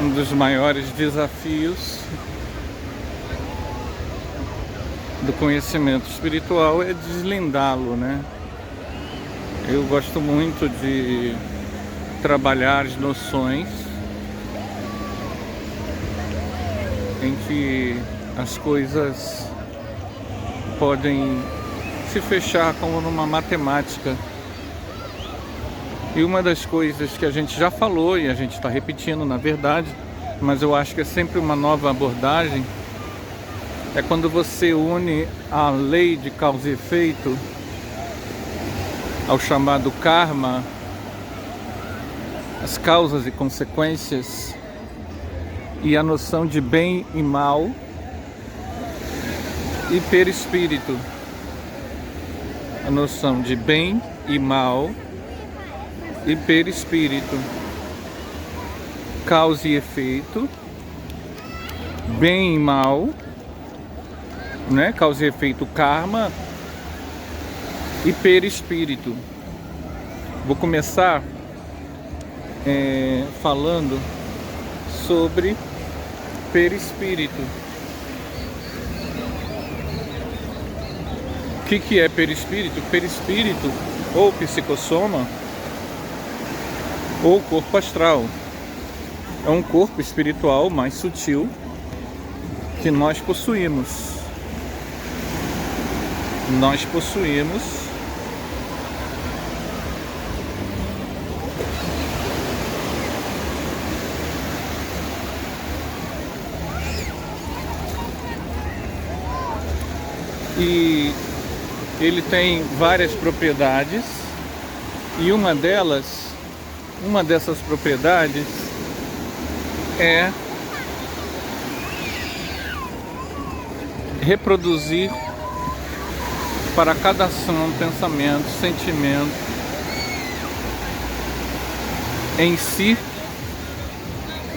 Um dos maiores desafios do conhecimento espiritual é deslindá-lo, né? Eu gosto muito de trabalhar as noções em que as coisas podem se fechar como numa matemática. E uma das coisas que a gente já falou, e a gente está repetindo na verdade, mas eu acho que é sempre uma nova abordagem, é quando você une a lei de causa e efeito ao chamado karma, as causas e consequências, e a noção de bem e mal e perispírito. A noção de bem e mal e perispírito. Causa e efeito, bem e mal, né? Causa e efeito karma e perispírito. Vou começar falando sobre perispírito. O que é perispírito? Perispírito, ou psicossoma, ou corpo astral. É um corpo espiritual mais sutil que nós possuímos. Nós possuímos e ele tem várias propriedades, e uma dessas propriedades é reproduzir para cada ação, pensamento, sentimento em si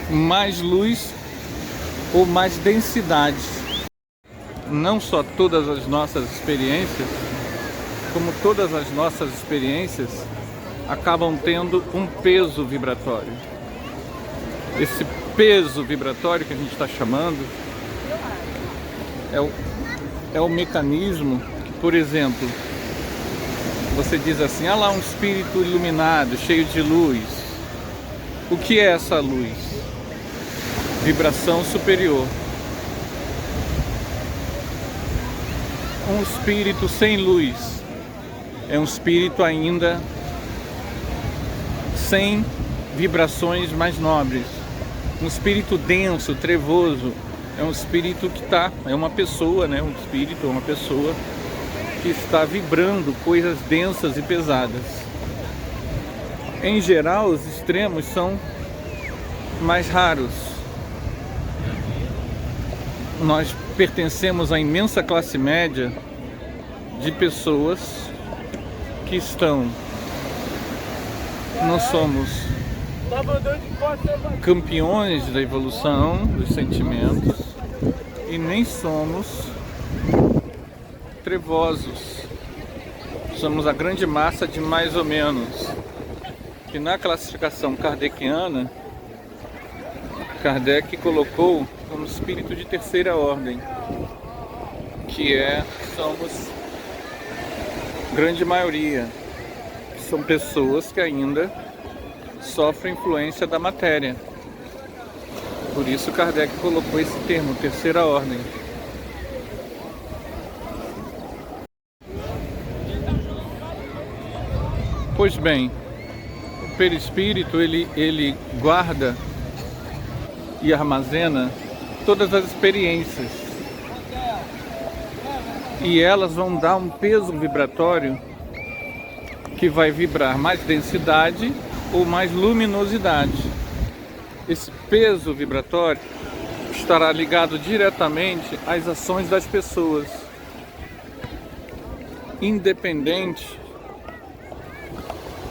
mais luz ou mais densidade. Não só todas as nossas experiências, como todas as nossas experiências acabam tendo um peso vibratório. Esse peso vibratório que a gente está chamando é o mecanismo que, por exemplo, você diz assim: ah lá, um espírito iluminado, cheio de luz. O que é essa luz? Vibração superior. Um espírito sem luz é um espírito ainda sem vibrações mais nobres. Um espírito denso, trevoso, é um espírito que é uma pessoa, né? Um espírito é uma pessoa que está vibrando coisas densas e pesadas. Em geral, os extremos são mais raros. Nós pertencemos à imensa classe média de pessoas que estão... Nós somos campeões da evolução dos sentimentos e nem somos trevosos. Somos a grande massa de mais ou menos, que na classificação kardeciana, Kardec colocou como espírito de terceira ordem, somos grande maioria, que são pessoas que ainda sofrem influência da matéria. Por isso Kardec colocou esse termo, terceira ordem. Pois bem, o perispírito ele guarda e armazena todas as experiências, e elas vão dar um peso vibratório que vai vibrar mais densidade ou mais luminosidade. Esse peso vibratório estará ligado diretamente às ações das pessoas, independente,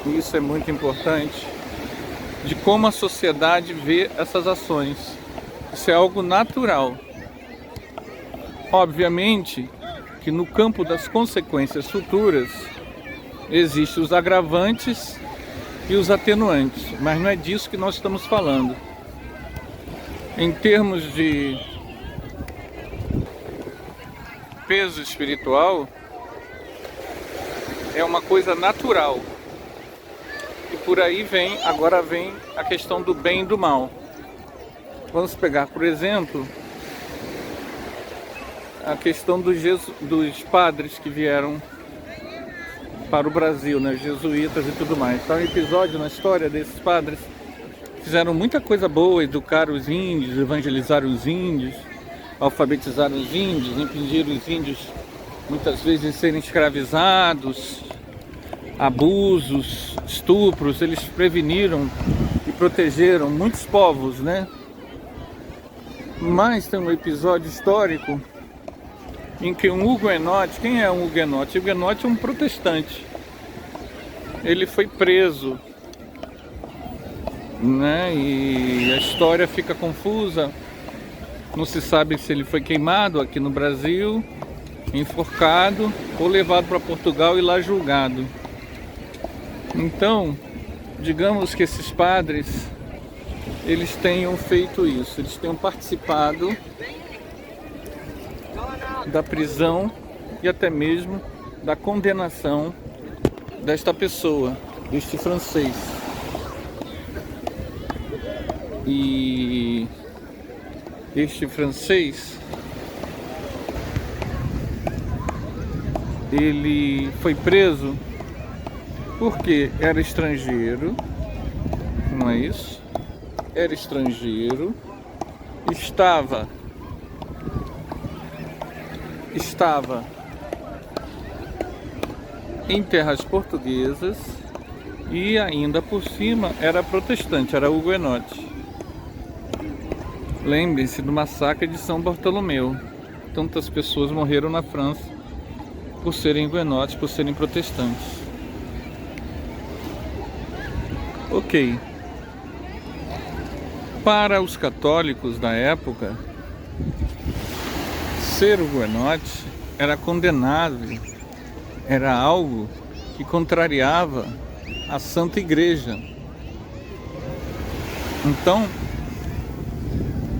e isso é muito importante, de como a sociedade vê essas ações. Isso é algo natural. Obviamente que no campo das consequências futuras existem os agravantes e os atenuantes, mas não é disso que nós estamos falando. Em termos de peso espiritual, é uma coisa natural. E por aí agora vem a questão do bem e do mal. Vamos pegar, por exemplo, a questão dos padres que vieram para o Brasil, né, jesuítas e tudo mais. Tá um episódio na história desses padres. Fizeram muita coisa boa, educaram os índios, evangelizaram os índios, alfabetizaram os índios, impediram os índios muitas vezes de serem escravizados, abusos, estupros. Eles preveniram e protegeram muitos povos, né? Mas tem um episódio histórico em que um huguenote, quem é um huguenote? O huguenote é um protestante. Ele foi preso, né? E a história fica confusa. Não se sabe se ele foi queimado aqui no Brasil, enforcado, ou levado para Portugal e lá julgado. Então, digamos que esses padres, eles tenham feito isso, eles tenham participado da prisão e até mesmo da condenação desta pessoa, deste francês. E este francês, ele foi preso porque era estrangeiro, não é isso? Era estrangeiro, estava em terras portuguesas e ainda por cima era protestante, era huguenote. Lembre-se do massacre de São Bartolomeu. Tantas pessoas morreram na França por serem huguenotes, por serem protestantes. Ok. Para os católicos da época, ser huguenote era condenável, era algo que contrariava a Santa Igreja. Então,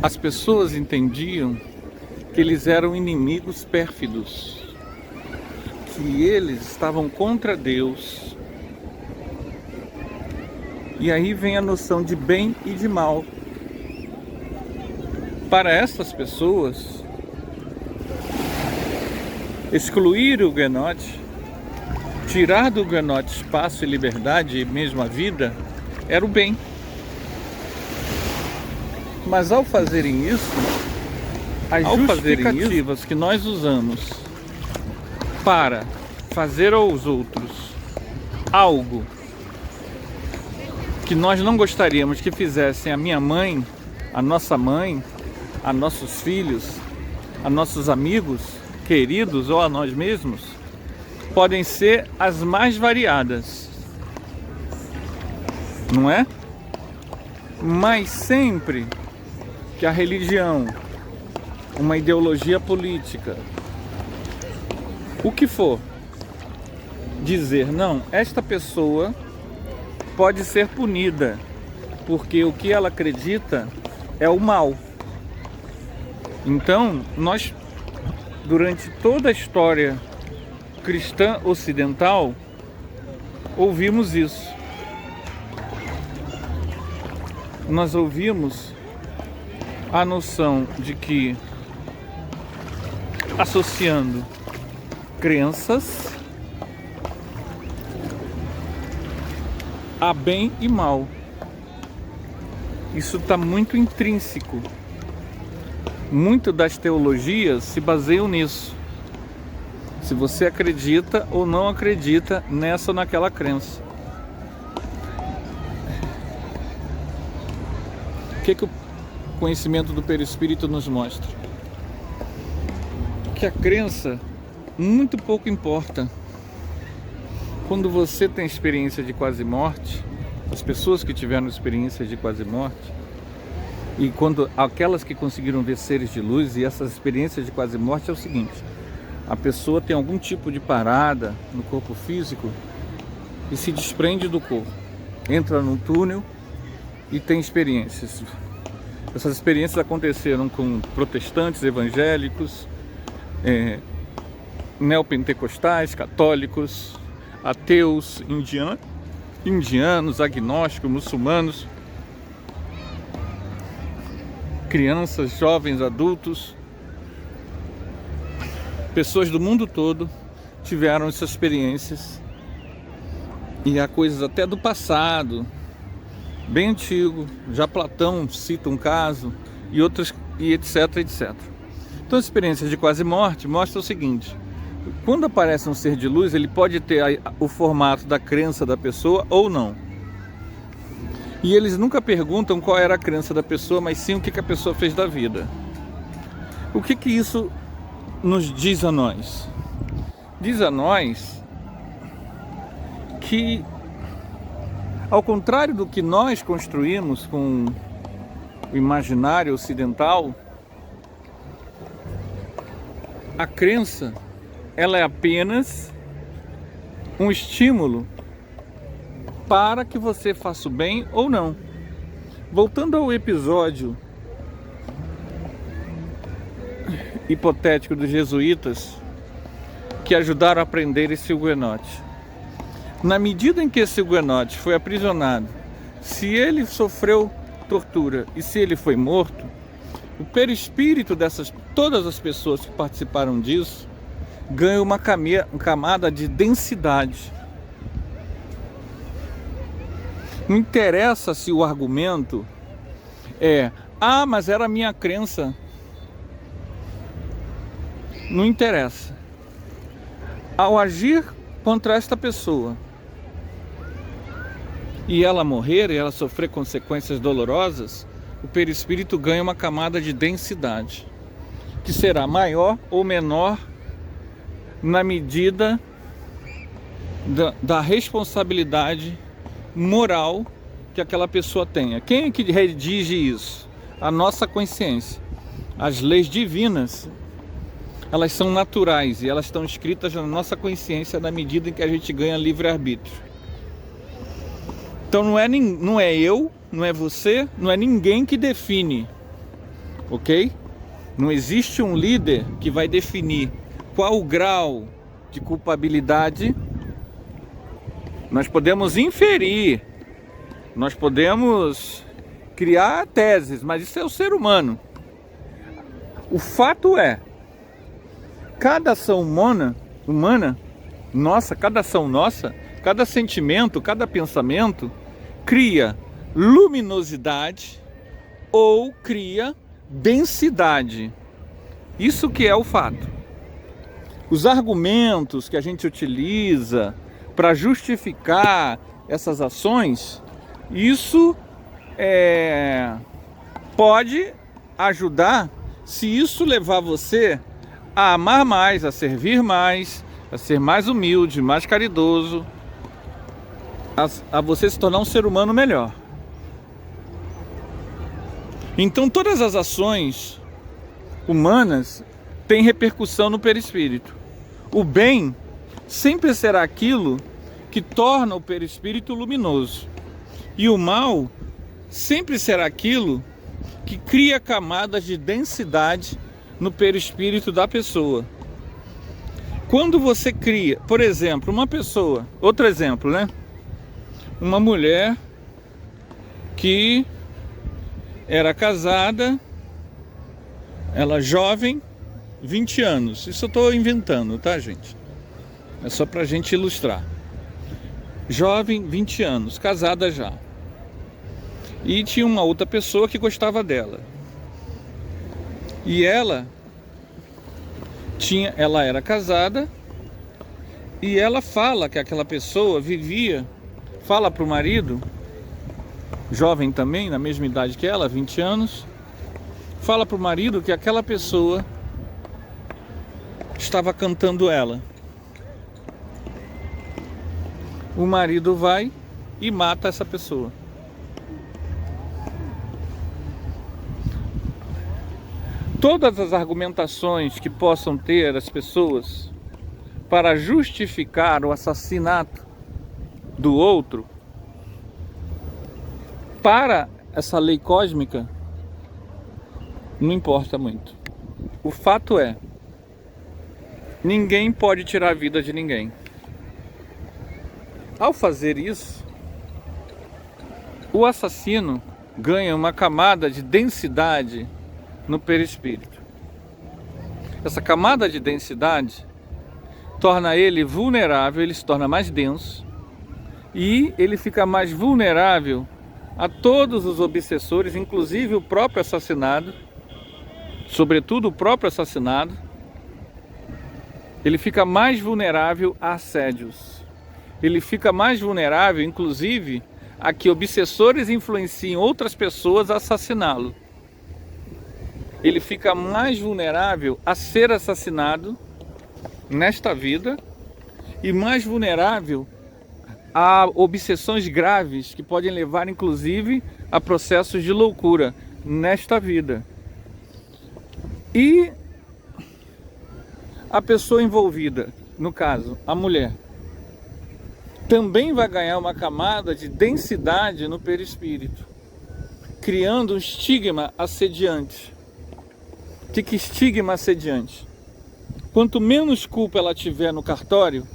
as pessoas entendiam que eles eram inimigos pérfidos, que eles estavam contra Deus. E aí vem a noção de bem e de mal. Para essas pessoas, excluir o huguenote, tirar do huguenote espaço e liberdade e mesmo a vida, era o bem. Mas ao fazerem isso, as justificativas que nós usamos para fazer aos outros algo que nós não gostaríamos que fizessem a minha mãe, a nossa mãe, a nossos filhos, a nossos amigos queridos ou a nós mesmos, podem ser as mais variadas, não é? Mas sempre que a religião, uma ideologia política, o que for, dizer não, esta pessoa pode ser punida porque o que ela acredita é o mal. Então, nós, durante toda a história cristã ocidental, ouvimos isso. Nós ouvimos a noção de que, associando crenças a bem e mal, isso está muito intrínseco. Muito das teologias se baseiam nisso. Se você acredita ou não acredita nessa ou naquela crença. O que o conhecimento do perispírito nos mostra? Que a crença muito pouco importa. Quando você tem experiência de quase morte, as pessoas que tiveram experiência de quase morte, e quando aquelas que conseguiram ver seres de luz, e essas experiências de quase morte é o seguinte: a pessoa tem algum tipo de parada no corpo físico e se desprende do corpo, entra num túnel e tem experiências. Essas experiências aconteceram com protestantes, evangélicos, neopentecostais, católicos, ateus, indianos, agnósticos, muçulmanos, crianças, jovens, adultos, pessoas do mundo todo tiveram essas experiências. E há coisas até do passado, bem antigo, já Platão cita um caso, e outras, e etc, etc. Então, as experiências de quase morte mostram o seguinte: quando aparece um ser de luz, ele pode ter o formato da crença da pessoa ou não. E eles nunca perguntam qual era a crença da pessoa, mas sim o que a pessoa fez da vida. O que isso nos diz a nós? Diz a nós que, ao contrário do que nós construímos com o imaginário ocidental, a crença, ela é apenas um estímulo para que você faça o bem ou não. Voltando ao episódio hipotético dos jesuítas que ajudaram a prender esse huguenote. Na medida em que esse huguenote foi aprisionado, se ele sofreu tortura e se ele foi morto, o perispírito dessas todas as pessoas que participaram disso ganha uma camada de densidade. Não interessa se o argumento é: ah, mas era a minha crença. Não interessa. Ao agir contra esta pessoa e ela morrer, e ela sofrer consequências dolorosas, o perispírito ganha uma camada de densidade, que será maior ou menor na medida da responsabilidade moral que aquela pessoa tenha. Quem é que redige isso? A nossa consciência. As leis divinas, elas são naturais e elas estão escritas na nossa consciência na medida em que a gente ganha livre-arbítrio. Então não é eu, não é você, não é ninguém que define, ok? Não existe um líder que vai definir qual o grau de culpabilidade. Nós podemos inferir, nós podemos criar teses, mas isso é o ser humano. O fato é, cada ação humana nossa, cada ação nossa, cada sentimento, cada pensamento cria luminosidade ou cria densidade. Isso que é o fato. Os argumentos que a gente utiliza para justificar essas ações, isso pode ajudar se isso levar você a amar mais, a servir mais, a ser mais humilde, mais caridoso, a você se tornar um ser humano melhor. Então todas as ações humanas têm repercussão no perispírito. O bem sempre será aquilo que torna o perispírito luminoso. E o mal sempre será aquilo que cria camadas de densidade no perispírito da pessoa. Quando você cria, por exemplo, uma pessoa, outro exemplo, né? Uma mulher que era casada, ela jovem, 20 anos. Isso eu estou inventando, tá, gente? É só pra gente ilustrar. Jovem, 20 anos, casada já. E tinha uma outra pessoa que gostava dela. E ela era casada e ela fala que aquela pessoa fala para o marido, jovem também, na mesma idade que ela, 20 anos, fala para o marido que aquela pessoa estava cantando ela. O marido vai e mata essa pessoa. Todas as argumentações que possam ter as pessoas para justificar o assassinato do outro, para essa lei cósmica, não importa muito. O fato é, ninguém pode tirar a vida de ninguém. Ao fazer isso, o assassino ganha uma camada de densidade no perispírito. Essa camada de densidade torna ele vulnerável, ele se torna mais denso e ele fica mais vulnerável a todos os obsessores, inclusive o próprio assassinado, sobretudo o próprio assassinado. Ele fica mais vulnerável a assédios. Ele fica mais vulnerável, inclusive, a que obsessores influenciem outras pessoas a assassiná-lo. Ele fica mais vulnerável a ser assassinado nesta vida e mais vulnerável a obsessões graves que podem levar, inclusive, a processos de loucura nesta vida. E a pessoa envolvida, no caso, a mulher, também vai ganhar uma camada de densidade no perispírito, criando um estigma assediante. Que estigma assediante? Quanto menos culpa ela tiver no cartório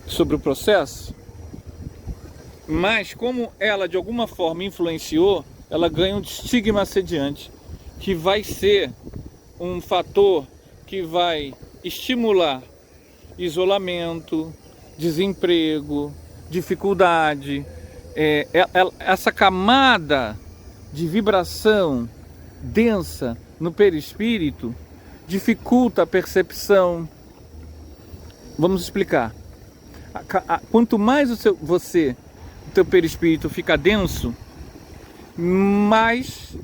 sobre o processo, mas como ela de alguma forma influenciou, ela ganha um estigma assediante, que vai ser um fator que vai estimular isolamento, desemprego, dificuldade. Essa camada de vibração densa no perispírito dificulta a percepção. Vamos explicar. Quanto mais o teu perispírito fica denso, mais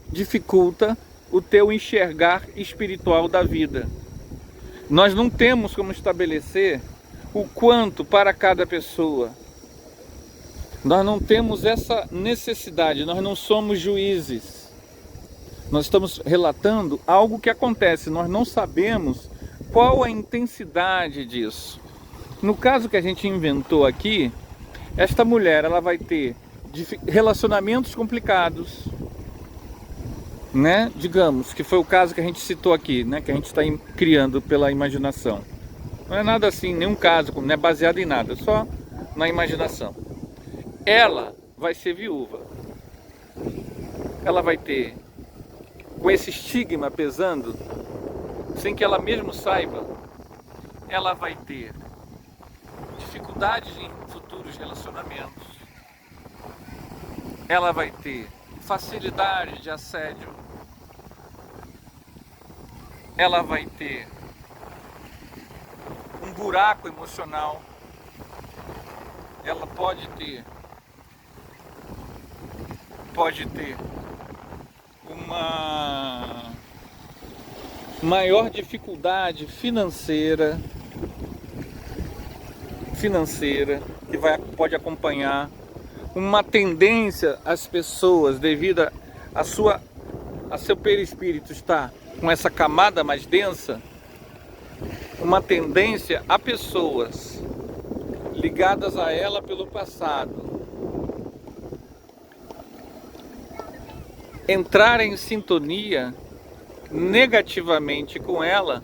dificulta o teu enxergar espiritual da vida. Nós não temos como estabelecer o quanto para cada pessoa. Nós não temos essa necessidade, nós não somos juízes. Nós estamos relatando algo que acontece, nós não sabemos qual a intensidade disso. No caso que a gente inventou aqui, esta mulher ela vai ter relacionamentos complicados, né? Digamos que foi o caso que a gente citou aqui, né? Que a gente está criando pela imaginação. Não é nada assim, nenhum caso, não é baseado em nada, só na imaginação. Ela vai ser viúva. Ela vai ter, com esse estigma pesando, sem que ela mesmo saiba, ela vai ter dificuldades em futuros relacionamentos. Ela vai ter facilidade de assédio. Ela vai ter um buraco emocional. Ela pode ter uma maior dificuldade financeira que pode acompanhar uma tendência às pessoas, devido a seu perispírito estar com essa camada mais densa, uma tendência a pessoas ligadas a ela pelo passado entrarem em sintonia negativamente com ela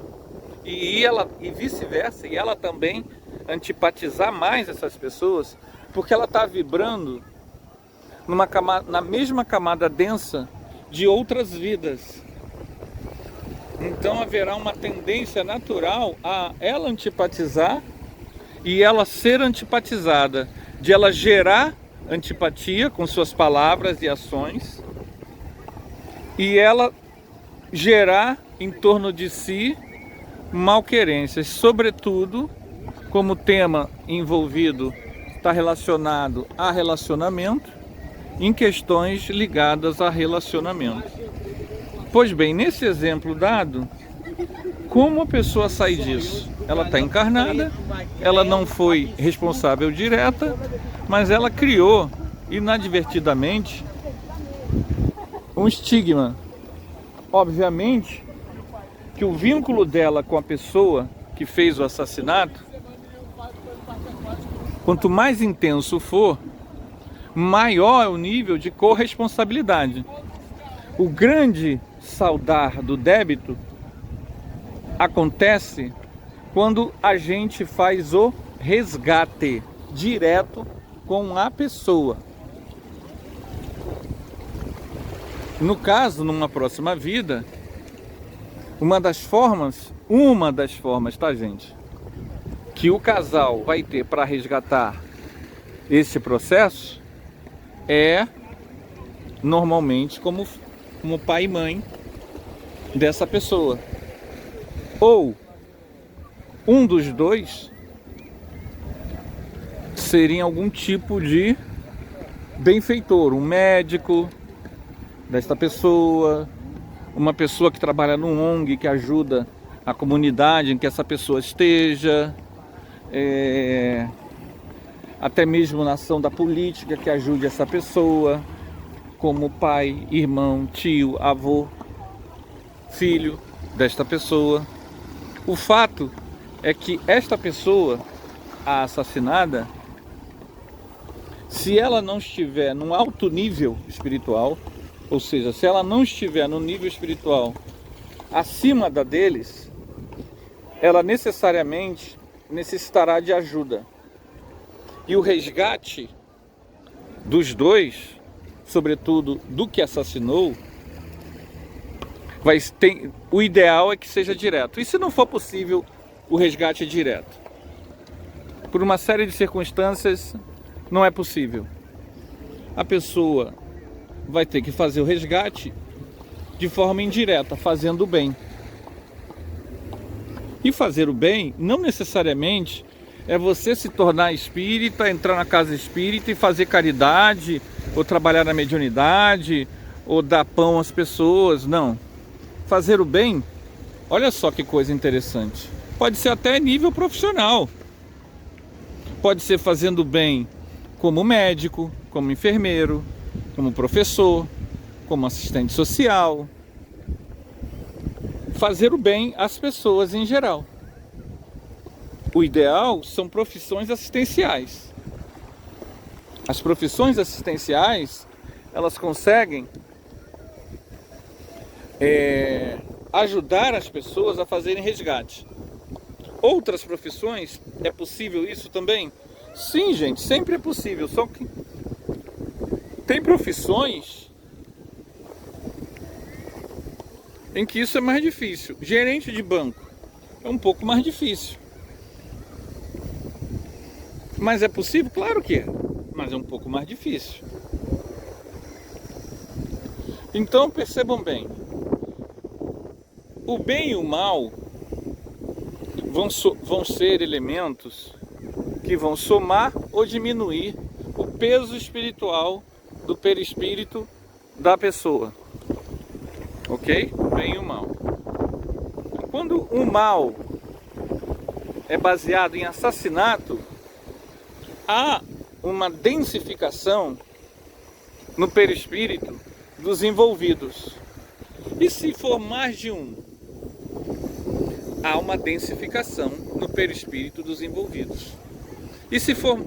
e vice-versa, e ela também antipatizar mais essas pessoas, porque ela está vibrando na mesma camada densa de outras vidas. Então haverá uma tendência natural a ela antipatizar e ela ser antipatizada, de ela gerar antipatia com suas palavras e ações, e ela gerar em torno de si malquerências, sobretudo como o tema envolvido está relacionado a relacionamento, em questões ligadas a relacionamento. Pois bem, nesse exemplo dado, como a pessoa sai disso? Ela está encarnada, ela não foi responsável direta, mas ela criou inadvertidamente um estigma. Obviamente que o vínculo dela com a pessoa que fez o assassinato, quanto mais intenso for, maior é o nível de corresponsabilidade. O grande saldar do débito acontece quando a gente faz o resgate direto com a pessoa. No caso, numa próxima vida, uma das formas, tá, gente, que o casal vai ter para resgatar esse processo é normalmente como pai e mãe dessa pessoa, ou um dos dois seria algum tipo de benfeitor, um médico desta pessoa, uma pessoa que trabalha num ONG que ajuda a comunidade em que essa pessoa esteja, até mesmo na ação da política que ajude essa pessoa, como pai, irmão, tio, avô, filho desta pessoa. O fato é que esta pessoa, a assassinada, se ela não estiver num alto nível espiritual, ou seja, se ela não estiver no nível espiritual acima da deles, ela necessariamente necessitará de ajuda. E o resgate dos dois, sobretudo do que assassinou, o ideal é que seja direto. E se não for possível o resgate direto? Por uma série de circunstâncias, não é possível. A pessoa vai ter que fazer o resgate de forma indireta, fazendo o bem. E fazer o bem não necessariamente é você se tornar espírita, entrar na casa espírita e fazer caridade, ou trabalhar na mediunidade, ou dar pão às pessoas. Não. Fazer o bem, olha só que coisa interessante, pode ser até nível profissional. Pode ser fazendo o bem como médico, como enfermeiro, como professor, como assistente social. Fazer o bem às pessoas em geral. O ideal são profissões assistenciais. As profissões assistenciais, elas conseguem ajudar as pessoas a fazerem resgate. Outras profissões, é possível isso também? Sim, gente, sempre é possível, só que tem profissões em que isso é mais difícil. Gerente de banco é um pouco mais difícil. Mas é possível? Claro que é, mas é um pouco mais difícil. Então percebam bem, o bem e o mal vão ser elementos que vão somar ou diminuir o peso espiritual do perispírito da pessoa. Ok? O bem e o mal. Quando o mal é baseado em assassinato, há uma densificação no perispírito dos envolvidos. E se for mais de um, há uma densificação no perispírito dos envolvidos. E se for,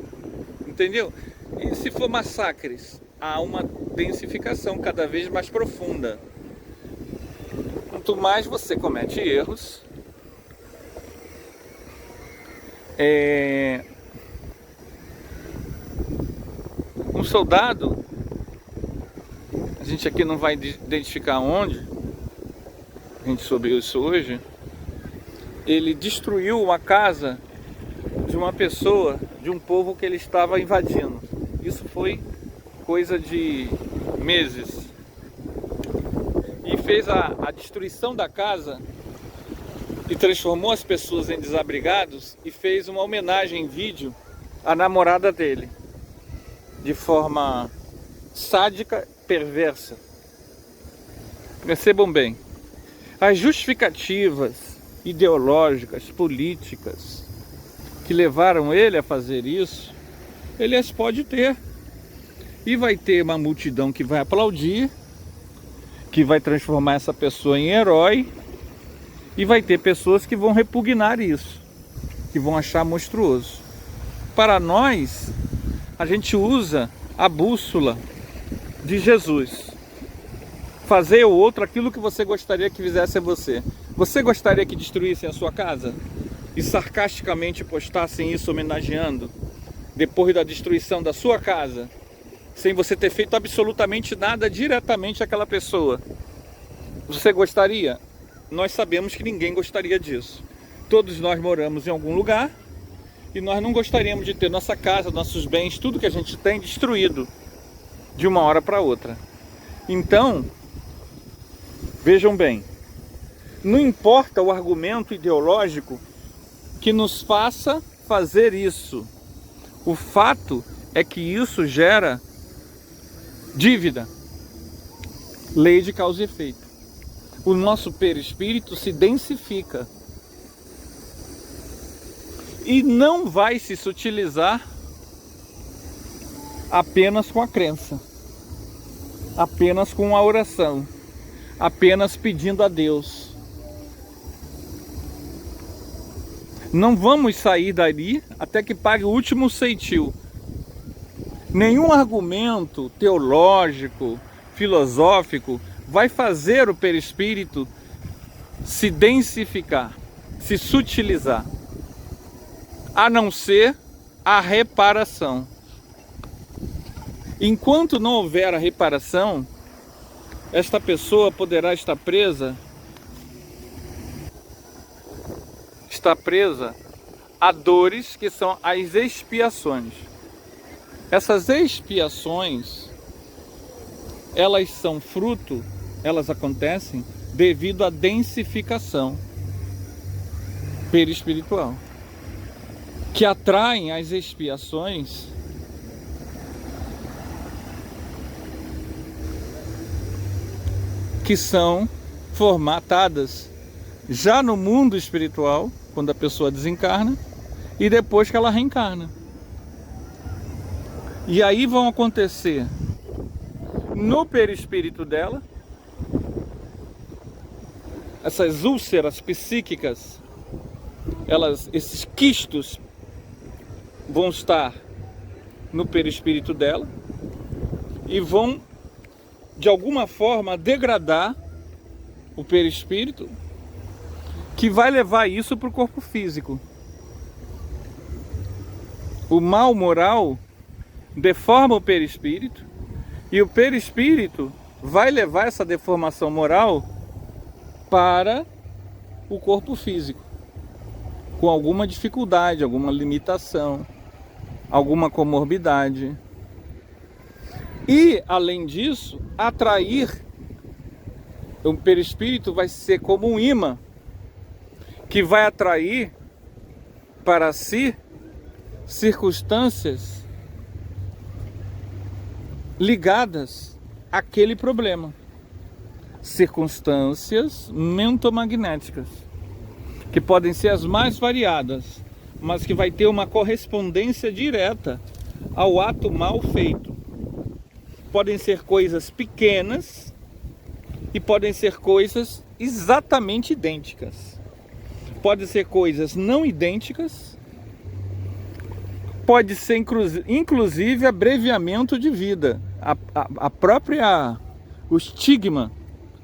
entendeu? E se for massacres, há uma densificação cada vez mais profunda. Quanto mais você comete erros, um soldado, a gente aqui não vai identificar onde, a gente soube isso hoje, ele destruiu uma casa de uma pessoa, de um povo que ele estava invadindo. Isso foi coisa de meses. E fez a destruição da casa e transformou as pessoas em desabrigados e fez uma homenagem em vídeo à namorada dele, de forma sádica, perversa. Percebam bem, as justificativas ideológicas, políticas que levaram ele a fazer isso, ele as pode ter. E vai ter uma multidão que vai aplaudir, que vai transformar essa pessoa em herói, e vai ter pessoas que vão repugnar isso, que vão achar monstruoso. Para nós, a gente usa a bússola de Jesus. fazer ao outro aquilo que você gostaria que fizesse a você. Você gostaria que destruíssem a sua casa? E sarcasticamente postassem isso homenageando, depois da destruição da sua casa, sem você ter feito absolutamente nada diretamente àquela pessoa? Você gostaria? Nós sabemos que ninguém gostaria disso. Todos nós moramos em algum lugar e nós não gostaríamos de ter nossa casa, nossos bens, tudo que a gente tem destruído de uma hora para outra. Então, vejam bem, não importa o argumento ideológico que nos faça fazer isso. O fato é que isso gera dívida, lei de causa e efeito. O nosso perispírito se densifica e não vai se sutilizar apenas com a crença, apenas com a oração, apenas pedindo a Deus. Não vamos sair dali até que pague o último ceitil. Nenhum argumento teológico, filosófico vai fazer o perispírito se densificar, se sutilizar, a não ser a reparação. Enquanto não houver a reparação, esta pessoa poderá estar presa a dores que são as expiações. Essas expiações, elas acontecem devido à densificação perispiritual, que atraem as expiações que são formatadas já no mundo espiritual, quando a pessoa desencarna, e depois que ela reencarna. E aí vão acontecer no perispírito dela essas úlceras psíquicas, esses quistos vão estar no perispírito dela e vão de alguma forma degradar o perispírito, que vai levar isso para o corpo físico. O mal moral deforma o perispírito e o perispírito vai levar essa deformação moral para o corpo físico, com alguma dificuldade, alguma limitação, alguma comorbidade. E, além disso, o perispírito vai ser como um imã que vai atrair para si circunstâncias ligadas àquele problema. Circunstâncias mentomagnéticas, que podem ser as mais variadas, mas que vai ter uma correspondência direta ao ato mal feito. Podem ser coisas pequenas e podem ser coisas exatamente idênticas. Podem ser coisas não idênticas, pode ser inclusive abreviamento de vida. O estigma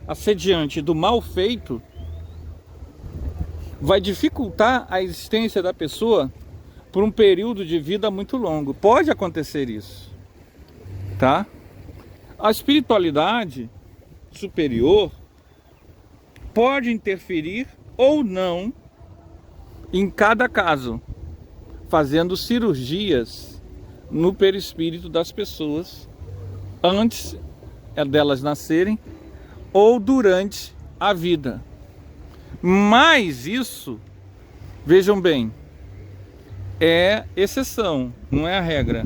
assediante do mal feito vai dificultar a existência da pessoa por um período de vida muito longo. Pode acontecer isso, tá? A espiritualidade superior pode interferir ou não em cada caso, fazendo cirurgias no perispírito das pessoas antes delas nascerem ou durante a vida. Mas isso, vejam bem, é exceção, não é a regra.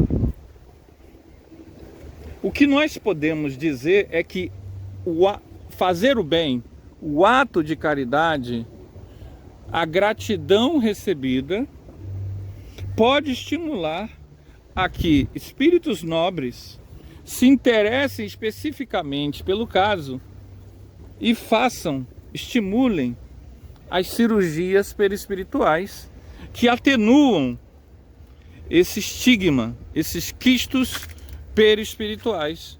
O que nós podemos dizer é que fazer o bem, o ato de caridade, a gratidão recebida, pode estimular a que espíritos nobres se interessem especificamente pelo caso e estimulem as cirurgias perispirituais que atenuam esse estigma, esses quistos perispirituais,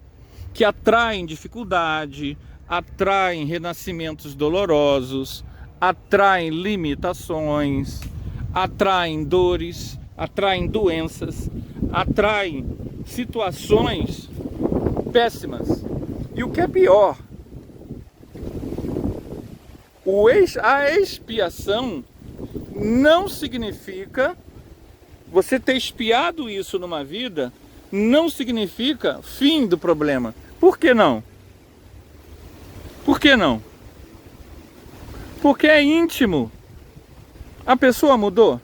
que atraem dificuldade, atraem renascimentos dolorosos, atraem limitações, atraem dores, atraem doenças, atraem situações péssimas. E o que é pior, a expiação não significa, você ter expiado isso numa vida, não significa fim do problema. Por que não? Por que não? Porque é íntimo. A pessoa mudou.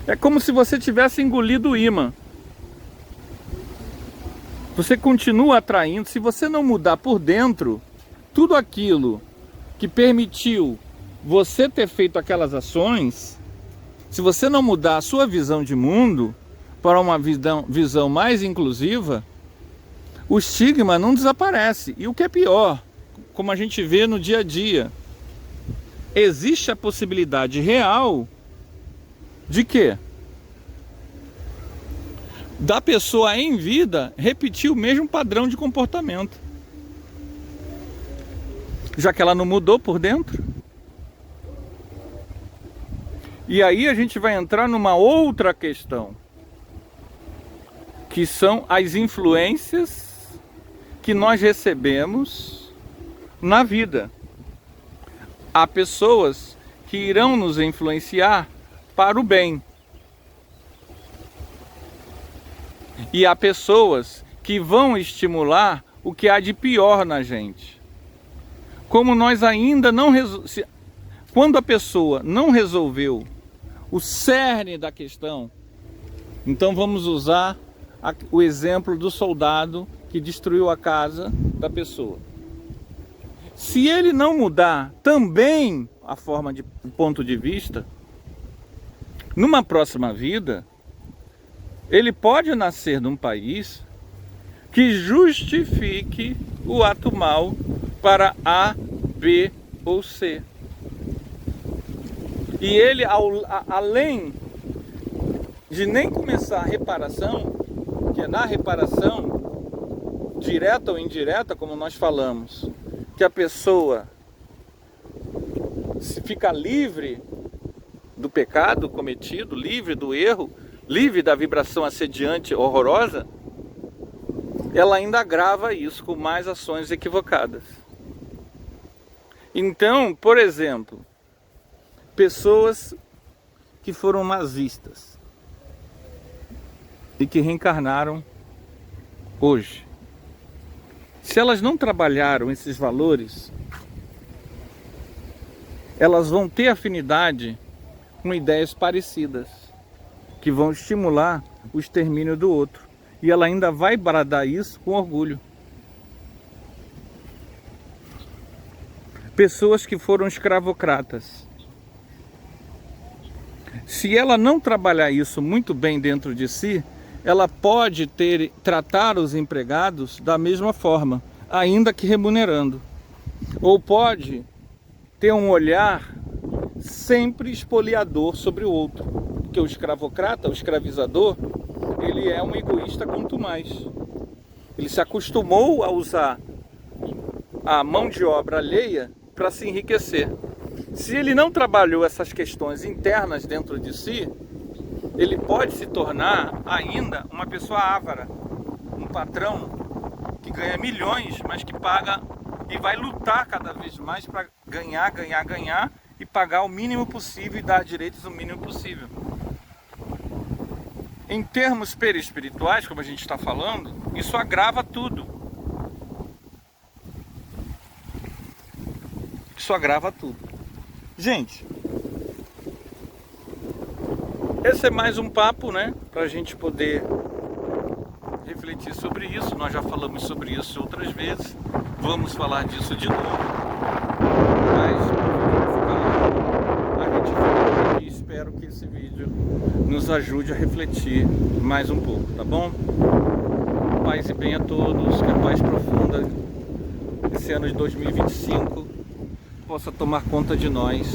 É como se você tivesse engolido o ímã. Você continua atraindo. Se você não mudar por dentro, tudo aquilo que permitiu você ter feito aquelas ações, se você não mudar a sua visão de mundo para uma visão mais inclusiva, o estigma não desaparece. E o que é pior, como a gente vê no dia a dia, existe a possibilidade real de quê? Da pessoa em vida repetir o mesmo padrão de comportamento, já que ela não mudou por dentro. E aí a gente vai entrar numa outra questão, que são as influências que nós recebemos na vida. Há pessoas que irão nos influenciar para o bem. E há pessoas que vão estimular o que há de pior na gente. Como nós ainda não quando a pessoa não resolveu o cerne da questão, então vamos usar o exemplo do soldado que destruiu a casa da pessoa. Se ele não mudar também a forma de ponto de vista, numa próxima vida, ele pode nascer num país que justifique o ato mal para A, B ou C. E ele, além de nem começar a reparação, que é na reparação, direta ou indireta, como nós falamos, que a pessoa fica livre do pecado cometido, livre do erro, livre da vibração assediante horrorosa, ela ainda agrava isso com mais ações equivocadas. Então, por exemplo, pessoas que foram nazistas e que reencarnaram hoje, se elas não trabalharam esses valores, elas vão ter afinidade com ideias parecidas, que vão estimular o extermínio do outro. E ela ainda vai bradar isso com orgulho. Pessoas que foram escravocratas, se ela não trabalhar isso muito bem dentro de si, ela pode tratar os empregados da mesma forma, ainda que remunerando. Ou pode ter um olhar sempre espoliador sobre o outro. Porque o escravocrata, o escravizador, ele é um egoísta quanto mais. Ele se acostumou a usar a mão de obra alheia para se enriquecer. Se ele não trabalhou essas questões internas dentro de si, ele pode se tornar ainda uma pessoa avara, um patrão que ganha milhões, mas que paga e vai lutar cada vez mais para ganhar e pagar o mínimo possível e dar direitos o mínimo possível. Em termos perispirituais, como a gente está falando, isso agrava tudo. Isso agrava tudo. Gente, esse é mais um papo, né? Para a gente poder refletir sobre isso. Nós já falamos sobre isso outras vezes. Vamos falar disso de novo. Mas a gente fica por aqui. Espero que esse vídeo nos ajude a refletir mais um pouco, tá bom? Paz e bem a todos. Que a paz profunda esse ano de 2025 possa tomar conta de nós.